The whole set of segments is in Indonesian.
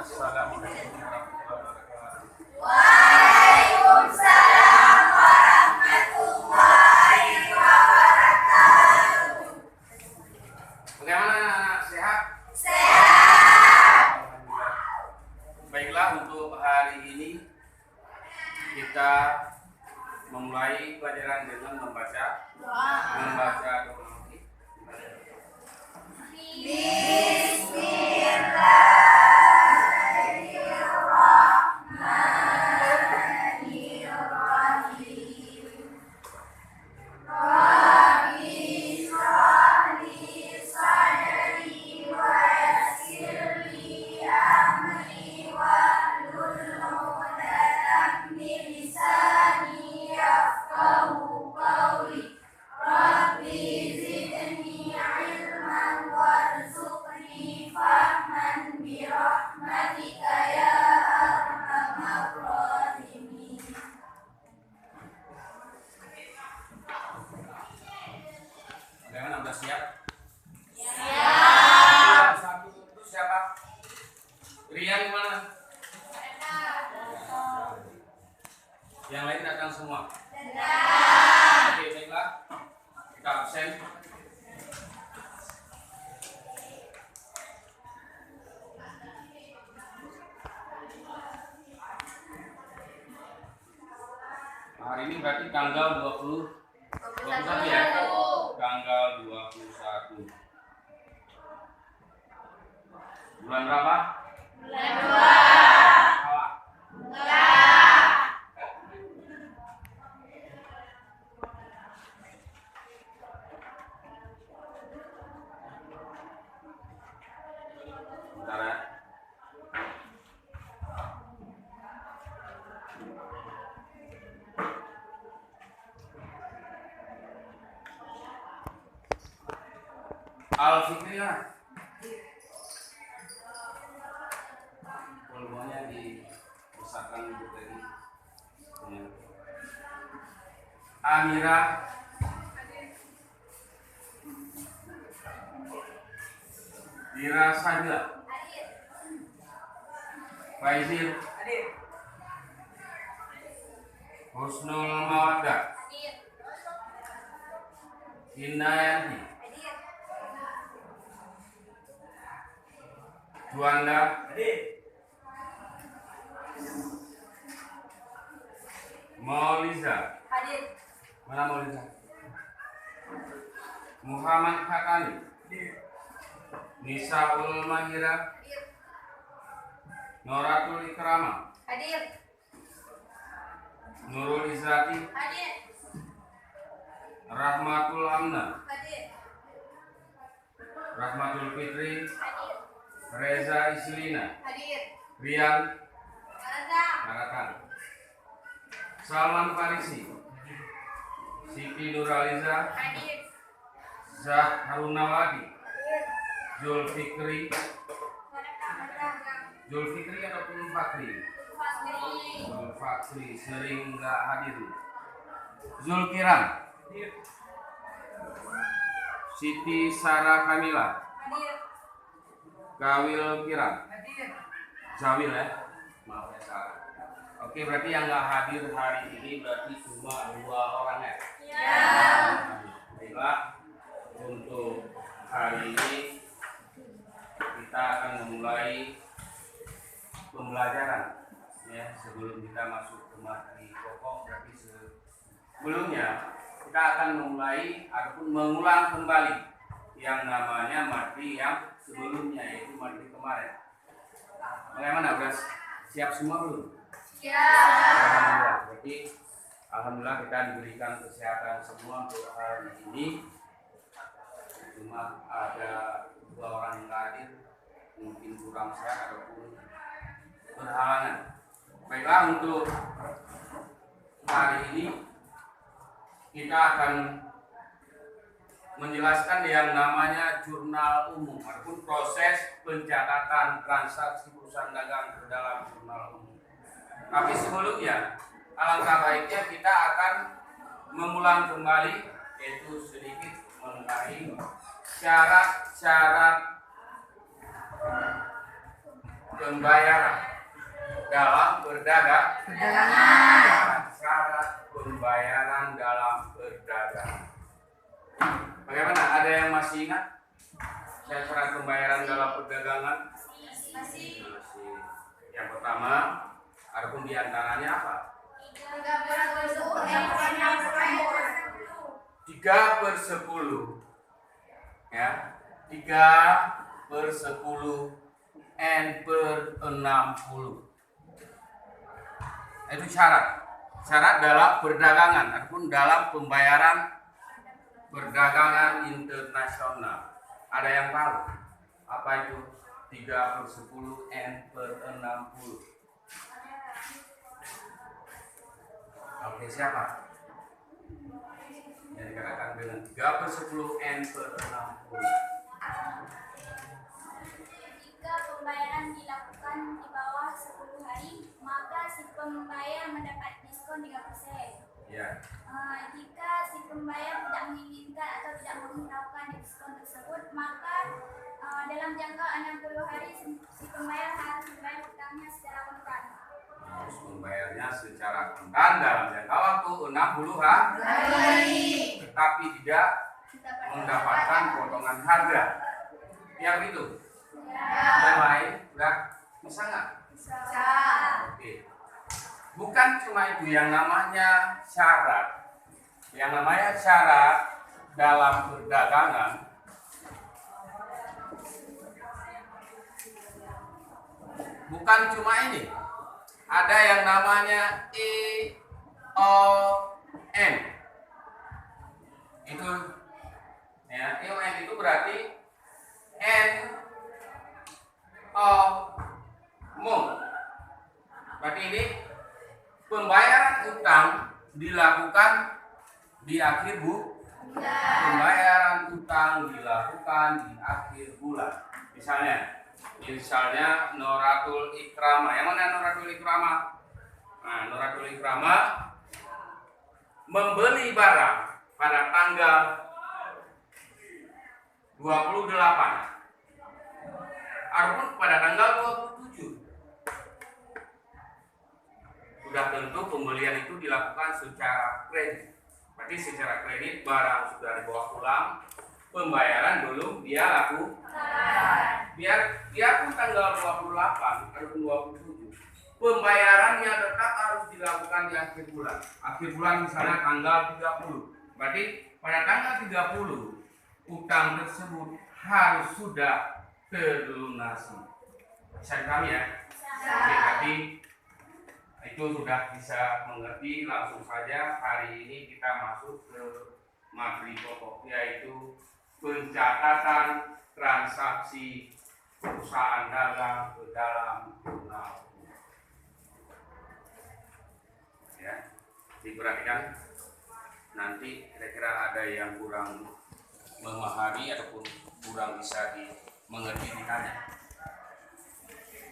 Assalamualaikum warahmatullahi wabarakatuh. Waalaikumsalam warahmatullahi wabarakatuh. Bagaimana anak-anak, sehat? Sehat. Alhamdulillah. Baiklah, untuk hari ini kita memulai pelajaran dengan membaca doa. Bagaimana, udah siap? Siap. Satu itu siapa? Rian gimana? Yang lain datang semua? Oke, baiklah. Kita absen. Hari ini berarti tanggal 21 ya? Tanggal 21. Bulan berapa? Bulan 2. Salah. Bentar ya. Al-Fikriyah. Volumenya dibesarkan untuk tadi. Ya. Amira. Dira Sajila. Faizir. Husnul Mawaddah. Inayanti. Juanda. Mauliza. Mana Mauliza? Muhammad Hakani. Nisaul Mahira. Noratul Ikrama. Nurul Izati. Rahmatul Amna. Rahmatul Fitri. Reza Islina. Rian Karakan. Salman Farisi. Siti Nuraliza. Zahrunawadi. Zulfikri ataupun Fakri? Fakri sering nggak hadir. Zulkiran. Siti Sarah Kamila. Gawil Kiran. Zawil ya, maaf ya salah. Oke, berarti yang nggak hadir hari ini berarti cuma 2 orang ya? Baiklah, untuk hari ini kita akan memulai pembelajaran ya. Sebelum kita masuk ke materi pokok, berarti sebelumnya kita akan memulai ataupun mengulang kembali yang namanya materi yang sebelumnya, yaitu materi kemarin. Bagaimana, udah siap semua belum? Alhamdulillah. Berarti alhamdulillah kita diberikan kesehatan semua untuk hari ini. Cuma ada 2 orang yang hadir, mungkin kurang sehat ataupun berhalangan. Baiklah, untuk hari ini kita akan menjelaskan yang namanya jurnal umum ataupun proses pencatatan transaksi perusahaan dagang ke dalam jurnal umum. Tapi sebelumnya, alangkah baiknya kita akan mengulang kembali, yaitu sedikit mengenai syarat-syarat pembayaran dalam Perdagangan. Syarat pembayaran dalam perdagangan. Bagaimana? Ada yang masih ingat syarat pembayaran dalam perdagangan? Masih. Yang pertama, adapun diantaranya apa? 3/10. Ya, 3/10 N/60. Itu syarat dalam perdagangan ataupun dalam pembayaran perdagangan internasional. Ada yang tahu apa itu 3/10 N/60? Oke, siapa yang dikatakan dengan 3/10 N/60? Jika pembayaran dilakukan di bawah 10 hari, maka si pembayar mendapat diskon 3%. Ya. Jika si pembayar tidak menginginkan atau tidak menghiraukan diskon tersebut, maka dalam jangka 60 hari si pembayar harus membayar hutangnya secara kontan. Harus membayarnya secara kontan dalam jangka waktu 60 hari, tetapi tidak mendapatkan potongan harga. Yang itu. Yang lain sudah bisa nggak? Bisa. Oke. Bukan cuma itu yang namanya syarat. Yang namanya syarat dalam perdagangan bukan cuma ini. Ada yang namanya EOM. Itu ya, EOM itu berarti berarti ini pembayaran utang dilakukan di akhir pembayaran utang dilakukan di akhir bulan. Misalnya Noratul Ikrama. Yang mana Noratul Ikrama? Nah, Noratul Ikrama membeli barang pada tanggal 28. Adapun pada tanggal 27. Sudah tentu pembelian itu dilakukan secara kredit. Berarti secara kredit barang sudah dibawa pulang, pembayaran belum dia lakukan. Biarpun tanggal 28 ataupun 27, pembayarannya tetap harus dilakukan di akhir bulan. Akhir bulan misalnya tanggal 30. Berarti pada tanggal 30 utang tersebut harus sudah terlunasi. Bisa dipahami ya? Oke, berarti itu sudah bisa mengerti. Langsung saja hari ini kita masuk ke materi pokok, yaitu pencatatan transaksi perusahaan dagang ke dalam jurnal. Ya, diperhatikan. Nanti kira-kira ada yang kurang memahami ataupun kurang bisa mengerti, ditanya.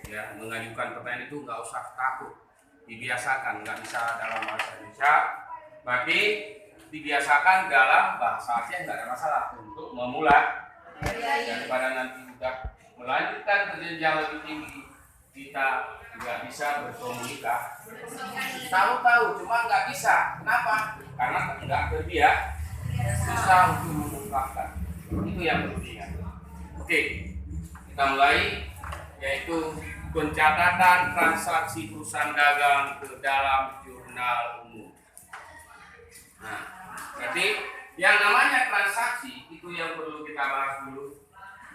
Ya, mengajukan pertanyaan itu nggak usah takut, dibiasakan. Nggak bisa dalam bahasa Indonesia, berarti dibiasakan dalam bahasa Aceh, nggak ada masalah untuk memulai. Daripada nanti udah melanjutkan ke jenjang lebih tinggi, kita nggak bisa berkomunikasi. Tahu cuma nggak bisa. Kenapa? Karena nggak terbiasa, susah untuk mengungkapkan. Itu yang perlu diingat. Oke, kita mulai, yaitu pencatatan transaksi perusahaan dagang ke dalam jurnal umum. Nah, berarti yang namanya transaksi itu yang perlu kita bahas dulu.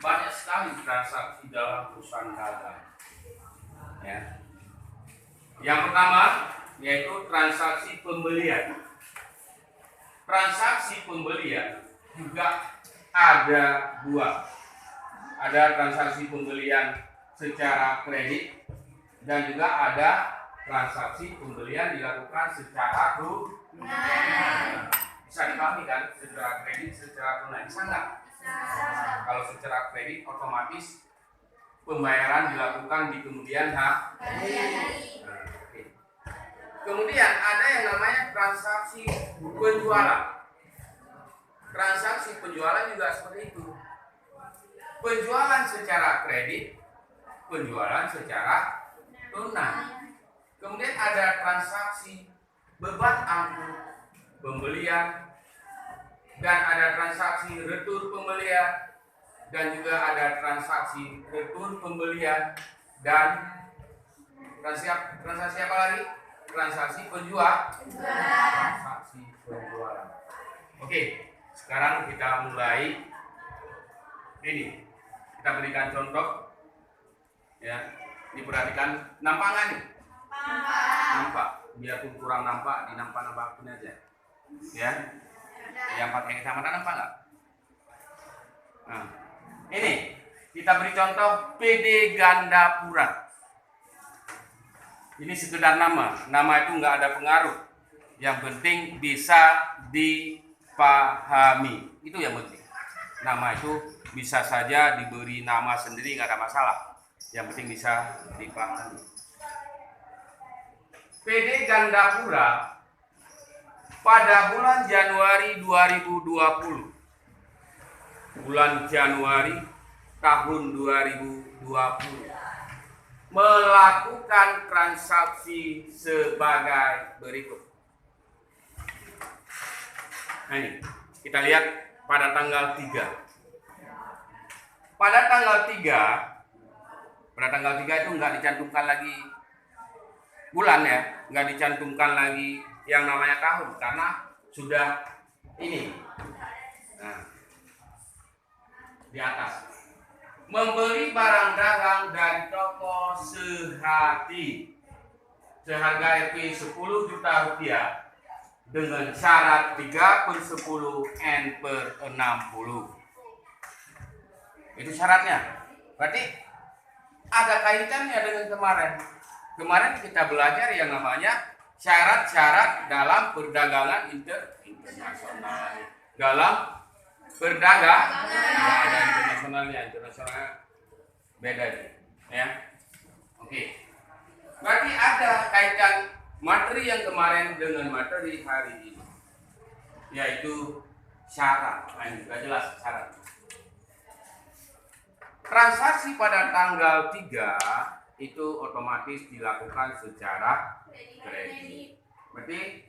Banyak sekali transaksi dalam perusahaan dagang. Ya. Yang pertama yaitu transaksi pembelian. Transaksi pembelian juga ada dua. Ada transaksi pembelian secara kredit dan juga ada transaksi pembelian dilakukan secara tunai. Bisa dipahami kan? Secara kredit, secara tunai. Bisa nggak? Kalau secara kredit otomatis pembayaran dilakukan di kemudian hari. Kemudian ada yang namanya transaksi penjualan. Transaksi penjualan juga seperti itu. Penjualan secara kredit, penjualan secara tunai. Kemudian ada transaksi beban angkut pembelian, dan ada transaksi retur pembelian, dan juga ada transaksi retur pembelian, dan transaksi apa lagi? Transaksi penjualan. Transaksi penjualan. Oke, sekarang kita mulai. Ini kita berikan contoh. Ya, diperhatikan, nampak nggak nih? Nampak. Biarpun kurang nampak, dinampak-nampakin aja. Ya, yang pakai kacamata nampak nggak? Nah, ini kita beri contoh PD Gandapura. Ini sekedar nama itu nggak ada pengaruh. Yang penting bisa dipahami, itu yang penting. Nama itu bisa saja diberi nama sendiri, nggak ada masalah. Yang penting bisa dipahami. PD Gandapura pada bulan Januari 2020. Bulan Januari tahun 2020 melakukan transaksi sebagai berikut. Nah, ini kita lihat pada tanggal 3. Pada tanggal 3 itu nggak dicantumkan lagi bulan ya, nggak dicantumkan lagi yang namanya tahun karena sudah ini. Nah, di atas membeli barang dagang dari toko Sehati seharga Rp 10 juta dengan syarat 3/10 N/60. Itu syaratnya. Berarti ada kaitannya dengan kemarin. Kemarin kita belajar yang namanya syarat-syarat dalam perdagangan internasional. Dalam berdagang, ada internasionalnya beda ini, ya. Oke. Berarti ada kaitan materi yang kemarin dengan materi hari ini, yaitu syarat. Nah, ini juga jelas syarat. Transaksi pada tanggal 3 itu otomatis dilakukan secara kredit. Berarti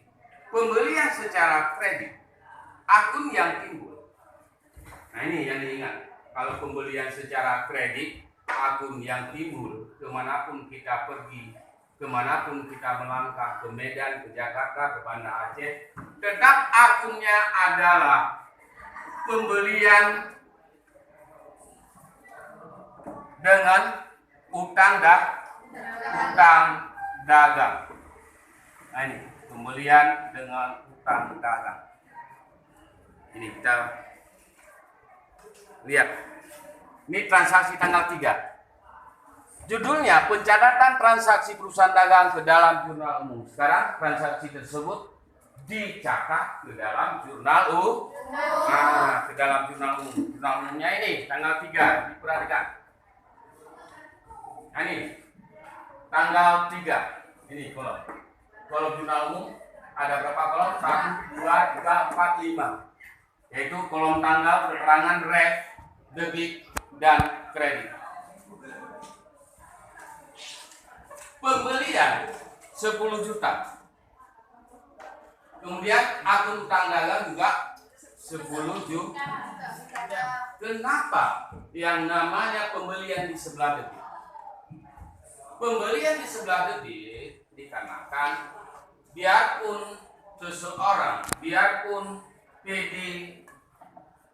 pembelian secara kredit, akun yang timbul. Nah, ini yang diingat. Kalau pembelian secara kredit, akun yang timbul kemanapun kita pergi, kemanapun kita melangkah, ke Medan, ke Jakarta, ke Banda Aceh, tetap akunnya adalah pembelian dengan utang dagang. Nah, ini pembelian dengan utang dagang. Ini kita lihat. Ini transaksi tanggal 3. Judulnya pencatatan transaksi perusahaan dagang ke dalam jurnal umum. Sekarang transaksi tersebut dicatat ke dalam jurnal umum. Nah, ke dalam jurnal umum. Jurnal umumnya ini tanggal 3. Diperhatikan. Nah, ini tanggal 3. Ini kolom. Kolom jurnal umum ada berapa kolom? 1, 2, 3, 4, 5. Yaitu kolom tanggal, keterangan ref, debit, dan kredit. Pembelian 10 juta. Kemudian akun utang dagang juga 10 juta. Kenapa yang namanya pembelian di sebelah debit? Pembelian di sebelah debit dikarenakan biarpun seseorang, biarpun PD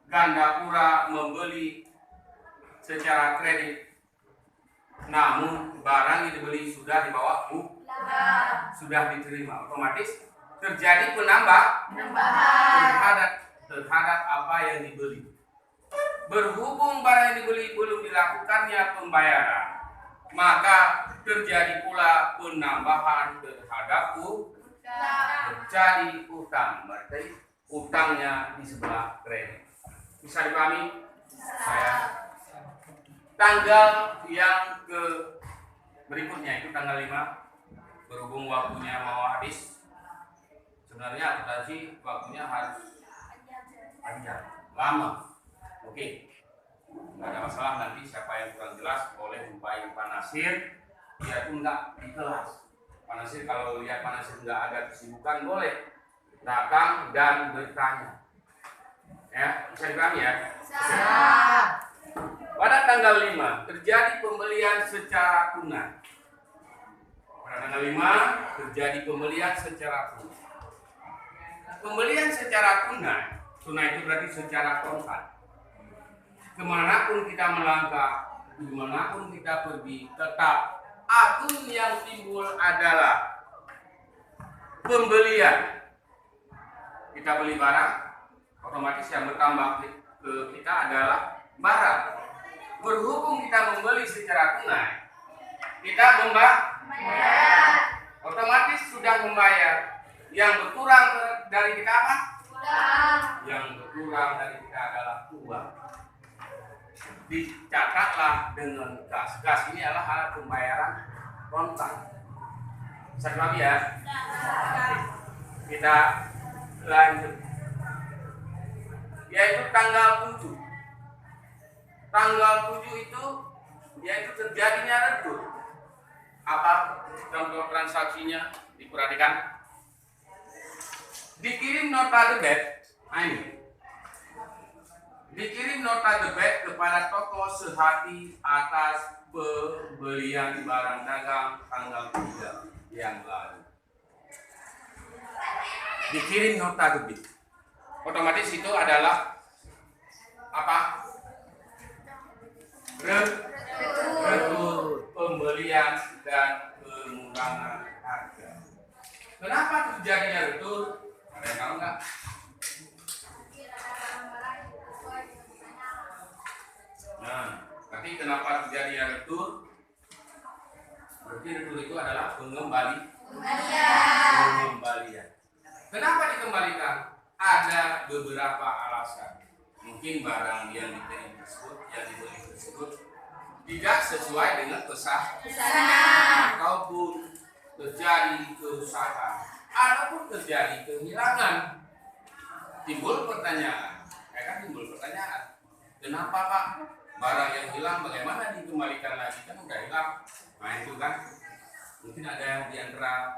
Gandapura membeli secara kredit, namun barang yang dibeli sudah dibawa sudah diterima, otomatis terjadi penambahan terhadap apa yang dibeli. Berhubung barang yang dibeli belum dilakukannya pembayaran, maka terjadi pula penambahan terhadap terjadi utang. Berarti utangnya di sebelah kredit. Bisa dipahami? Saya tanggal yang ke berikutnya itu tanggal 5. Berhubung waktunya mau habis, sebenarnya akuntansi waktunya harus panjang, lama. Oke. nggak ada masalah. Nanti siapa yang kurang jelas boleh jumpai Pak Nasir, dia pun nggak di kelas. Pak Nasir kalau lihat Pak Nasir nggak ada kesibukan boleh datang dan bertanya. Ya, bisa dipahami ya? Pada tanggal 5 terjadi pembelian secara tunai. Pada tanggal 5 terjadi pembelian secara tunai. Pembelian secara tunai, tunai itu berarti secara kontan. Kemanapun kita melangkah, dimanapun kita pergi, tetap akun yang timbul adalah pembelian. Kita beli barang, otomatis yang bertambah ke kita adalah barang. Berhubung kita membeli secara tunai, kita membayar. Otomatis sudah membayar. Yang berkurang dari kita apa? Yang berkurang dari kita adalah uang. Dicatatlah dengan kas. Kas ini adalah alat pembayaran kontan. Bisa dipahami ya? Kita lanjut. Yaitu tanggal 7. Tanggal 7 itu yaitu terjadinya retur. Apa contoh transaksinya? Diperhatikan. Dikirim nota debit, ini. Dikirim nota debit kepada toko sehati atas pembelian barang dagang tanggal 3 yang lalu. Dikirim nota debit. Otomatis itu adalah apa? Retur pembelian dan pengurangan harga. Kenapa terjadinya retur? Ada yang tahu nggak? Nah, tapi kenapa terjadinya retur? Berarti retur itu adalah pengembalian. Kenapa dikembalikan? Ada beberapa alasan. Mungkin barang yang dibeli tersebut tidak sesuai dengan pesanan, ataupun terjadi kerusakan, ataupun terjadi kehilangan. Timbul pertanyaan, kenapa Pak? Barang yang hilang bagaimana dikembalikan lagi? Kan udah hilang. Nah itu kan, mungkin ada yang di antara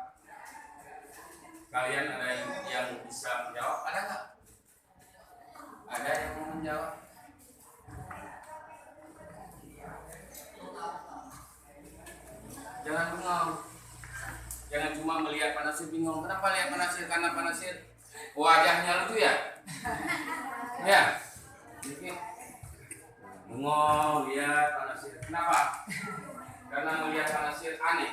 kalian ada yang bisa menjawab? Ada nggak? Ada yang mau menjawab? Jangan bengong. Jangan cuma melihat Pak Nasir bingung. Kenapa lihat Pak Nasir? Karena Pak Nasir wajahnya lucu ya? Ya. Mungkin bengong lihat Pak Nasir. Kenapa? Karena melihat Pak Nasir aneh.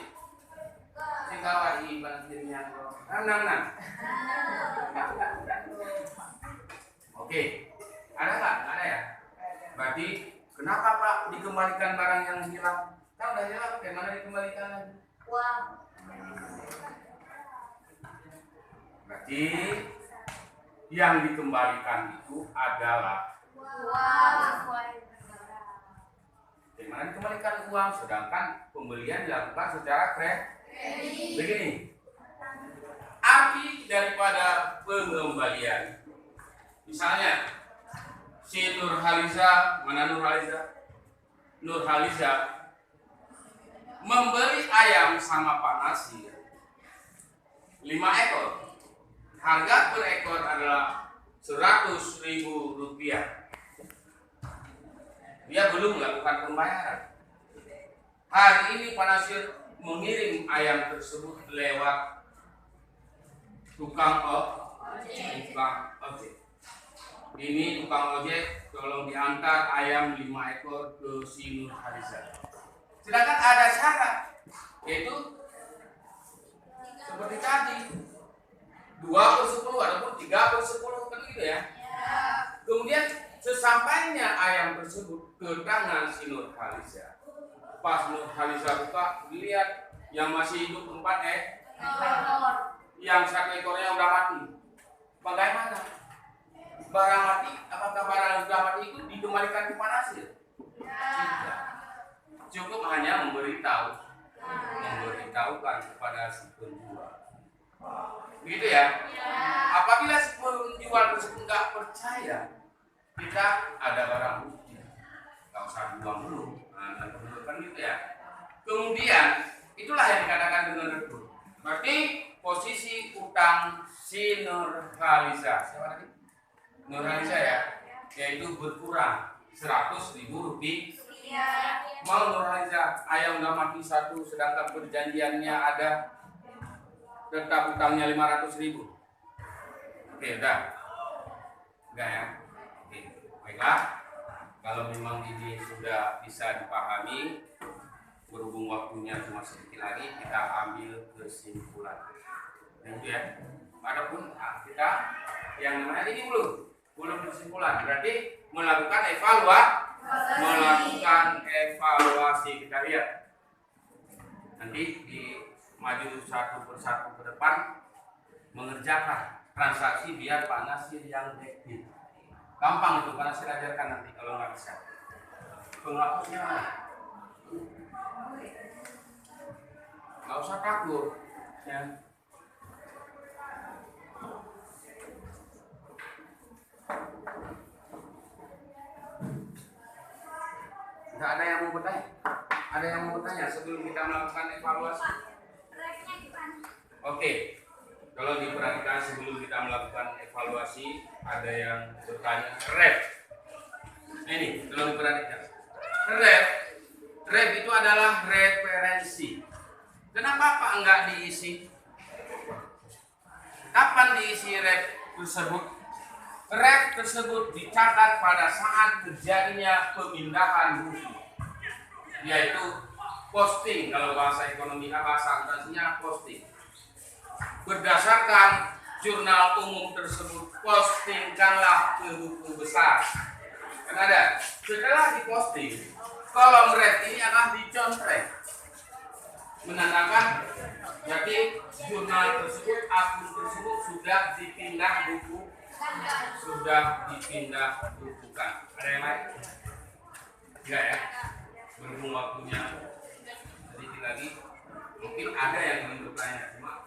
Singkawai Pak Nasirnya. Nah. Oke. Ada nggak? Ada ya? Berarti kenapa Pak dikembalikan barang yang hilang? Kan udah hilang, bagaimana dikembalikan lagi? Uang. Berarti yang dikembalikan itu adalah bagaimana dikembalikan uang, sedangkan pembelian dilakukan secara kredit. Begini, arti daripada pengembalian. Misalnya, si Nurhaliza, mana Nurhaliza? Nurhaliza membeli ayam sama Pak Nasir 5 ekor. Harga per ekor adalah 100.000 rupiah. Dia belum melakukan pembayaran. Hari ini Pak Nasir mengirim ayam tersebut lewat tukang ojek. Ini tukang ojek tolong diantar ayam 5 ekor ke si Nurhaliza. Sedangkan ada syarat, yaitu seperti tadi 2/10 ataupun 3/10 kan gitu ya. Kemudian sesampainya ayam tersebut ke tangan si Nurhaliza, pas Nurhaliza buka, dilihat yang masih hidup 4 ekor, yang 1 ekornya udah mati. Bagaimana? Barang mati, apakah barang yang sudah mati itu dikembalikan ke Pak Nasir? Tidak. Cukup hanya memberitahukan kepada si penjual. Begitu ya? Apabila si penjual tersebut nggak percaya, kita ada barang bukti. Nggak usah buang dulu. Nah, kan gitu ya. Kemudian itulah yang dikatakan dengan redup. Berarti posisi utang si Nurhaliza, siapa tadi? Nurhaliza ya, yaitu berkurang 100.000 rupiah. Mau Nurhaliza ayam udah mati satu, sedangkan perjanjiannya ada tetap utangnya 500.000. Oke, udah. Enggak ya? Oke, baiklah. Kalau memang ini sudah bisa dipahami, berhubung waktunya cuma sedikit lagi, kita ambil kesimpulan. Itu ya. Adapun kita yang namanya ini belum kesimpulan. Berarti melakukan evaluasi. Kita lihat. Nanti di maju satu persatu ke depan mengerjakan transaksi biar Pak Nasir yang debit. Gampang itu, Pak Nasir ajarkan nanti kalau nggak bisa. Penghapusnya mana? Nggak usah takut ya. Nggak ada yang mau bertanya? Ada yang mau bertanya sebelum kita melakukan evaluasi? Oke, kalau diperhatikan sebelum kita melakukan evaluasi, ada yang bertanya rep. Ini kalau diperhatikan, rep itu adalah referensi. Kenapa Pak enggak diisi? Kapan diisi rep tersebut? Rep tersebut dicatat pada saat terjadinya pemindahan buku, yaitu posting. Kalau bahasa ekonomi, bahasa akuntansinya posting. Berdasarkan jurnal umum tersebut, postingkanlah ke buku besar. Kan ada. Setelah diposting, kolom rep ini akan dicontrek, menandakan jadi jurnal tersebut, akun tersebut sudah dipindah bukukan. Ada yang lain? Enggak ya? Berhubung waktunya sedikit lagi, mungkin ada yang ingin bertanya, cuma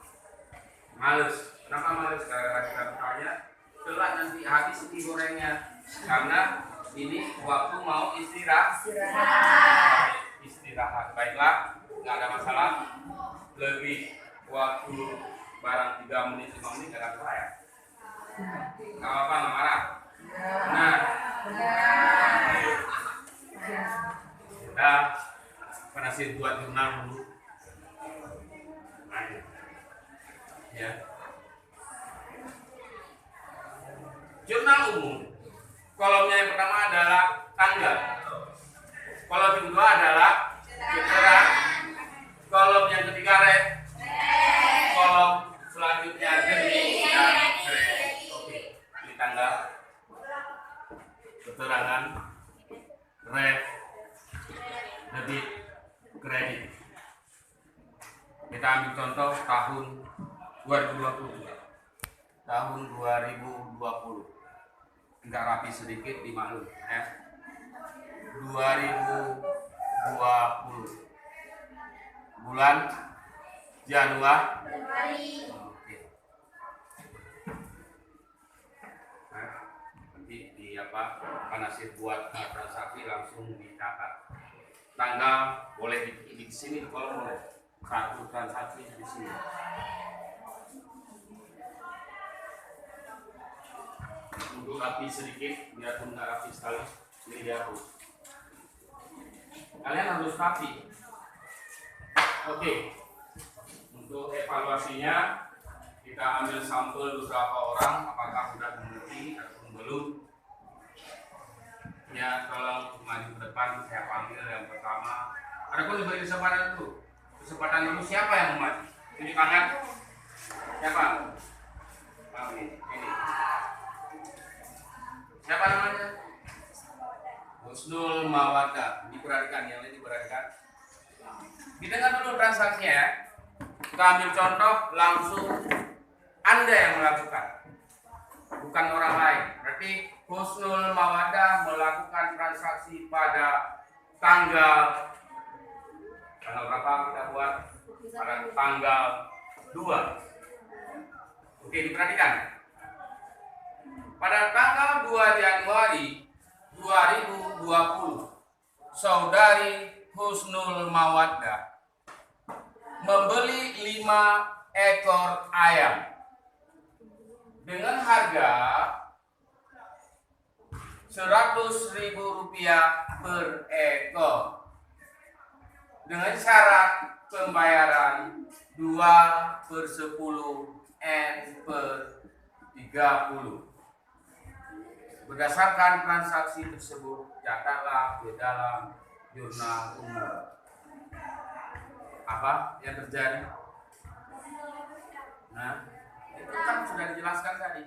males. Kenapa males? Karena kita bertanya setelah nanti habis ini gorengnya, karena ini waktu mau istirahat. Baiklah, nggak ada masalah. Lebih waktu barang 3 menit 5 menit nggak ada masalah ya. Nggak apa-apa, nggak marah. Nah, kita Nasir buat jurnal dulu. Ya. Jurnal umum. Kolomnya yang pertama adalah tanggal. Kolom yang kedua adalah keterangan. Kolom yang ketiga rep. Kolom selanjutnya debit dan kredit. Oke, ini tanggal, keterangan, rep, debit, kredit. Kita ambil contoh tahun 2020. Tahun 2020. Enggak rapi sedikit dimaklum ya. 2020. Bulan Januari. Oke. Nah, nanti di Pak Nasir buat transaksi langsung dicatat. Tanggal boleh di sini kalau boleh. Satu transaksi di sini. Untuk rapi sedikit, biarpun nggak rapi sekali, ini dihapus. Kalian harus rapi. Oke. Untuk evaluasinya, kita ambil sampel beberapa orang, apakah sudah mengerti ataupun belum. Ya, tolong maju ke depan, saya panggil yang pertama. Adapun diberi kesempatan dulu. Kesempatan dulu, siapa yang mau maju? Tunjuk tangan. Siapa? Ini. Siapa namanya? Husnul Mawaddah. Diperhatikan, yang lain diperhatikan. Didengar dulu transaksinya ya. Kita ambil contoh langsung Anda yang melakukan, bukan orang lain. Berarti Husnul Mawaddah melakukan transaksi pada tanggal berapa kita buat? Pada tanggal 2. Oke, diperhatikan. Pada tanggal 2 Januari 2020 saudari Husnul Mawaddah membeli 5 ekor ayam dengan harga Rp100.000 per ekor dengan syarat pembayaran 2/10 N/30. Berdasarkan transaksi tersebut, catatlah di dalam jurnal umum. Apa yang terjadi? Nah, itu kan sudah dijelaskan tadi.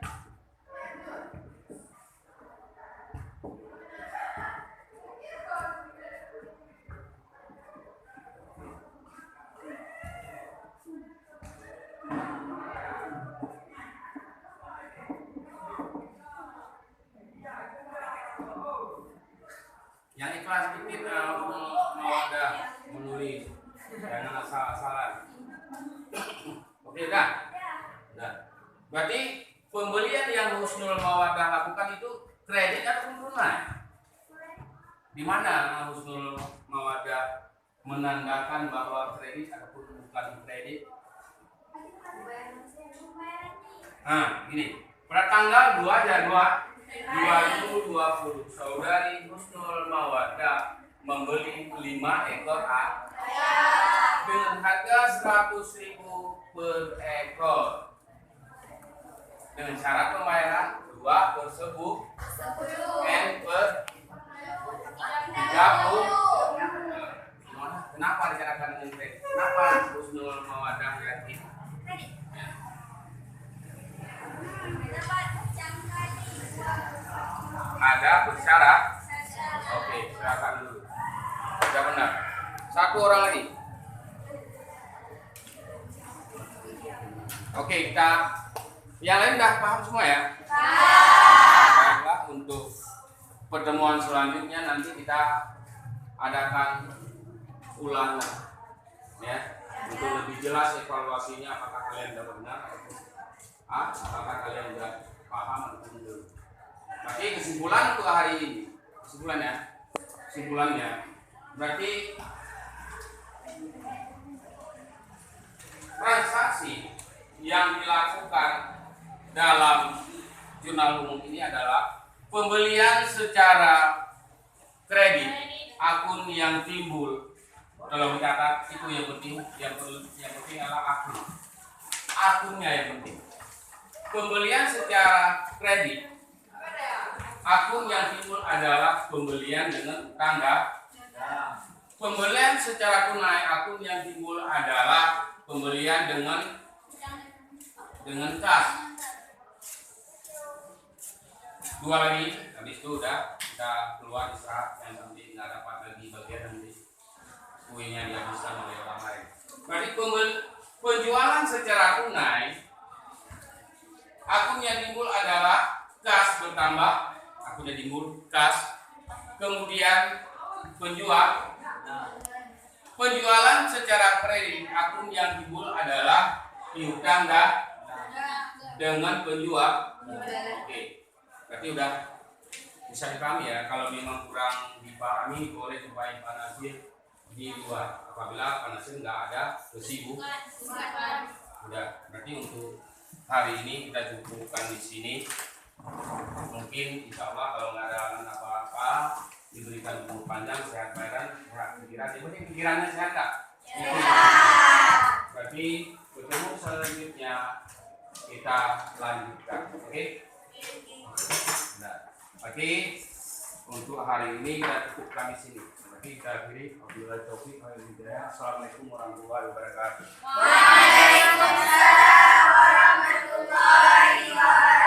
Yang ikhlas dikit mau ada menulis, jangan asal-asalan. Oke dah. Nah, berarti pembelian yang Husnul Mawaddah lakukan itu kredit atau tunai? Di mana Husnul Mawaddah menandakan bahwa kredit ataupun bukan kredit? Nah, gini. Pada tanggal 2 Januari 2020, saudari Husnul Mawaddah membeli 5 ekor ayam dengan harga Rp100.000 per ekor dengan syarat pembayaran 2/10 N/30. Kenapa dicarakan dengan kredit? Kenapa Husnul Mawaddah yakin? Ada bersyarat. Oke, silakan dulu. Sudah benar. Satu orang lagi. Oke, kita yang lain udah paham semua ya? Baiklah, untuk pertemuan selanjutnya nanti kita adakan ulangan ya, untuk lebih jelas evaluasinya apakah kalian sudah benar atau apakah kalian sudah paham atau belum. Berarti kesimpulan untuk hari ini, kesimpulannya berarti transaksi yang dilakukan dalam jurnal umum ini adalah pembelian secara kredit akun yang timbul. Kalau dicatat itu yang penting, yang penting adalah akunnya yang penting. Pembelian secara kredit akun yang timbul adalah pembelian dengan utang. Pembelian secara tunai akun yang timbul adalah pembelian dengan kas. Dua lagi, habis itu udah kita keluar istirahat yang nanti nggak dapat lagi bagian nanti kuenya dihabiskan oleh orang lain. Berarti penjualan secara tunai akun yang timbul adalah kas bertambah. Aku jadi kas, kemudian penjualan secara kredit akun yang timbul adalah piutang dengan penjual. Oke, berarti udah bisa dipahami ya. Kalau memang kurang dipahami boleh supaya Pak Nasir di luar. Apabila Pak Nasir nggak ada kesibukan, udah. Berarti untuk hari ini kita cukupkan di sini. Mungkin insya Allah kalau nggak ada apa-apa diberikan umur panjang, sehat badan, sehat pikiran. Yang penting pikirannya sehat kak. Berarti bertemu selanjutnya kita lanjutkan. Oke? Nah, berarti untuk hari ini kita cukupkan di sini. Berarti kita akhiri. Wabillahi taufiq wal hidayah. Assalamualaikum warahmatullahi wabarakatuh. Waalaikumsalam warahmatullahi wabarakatuh.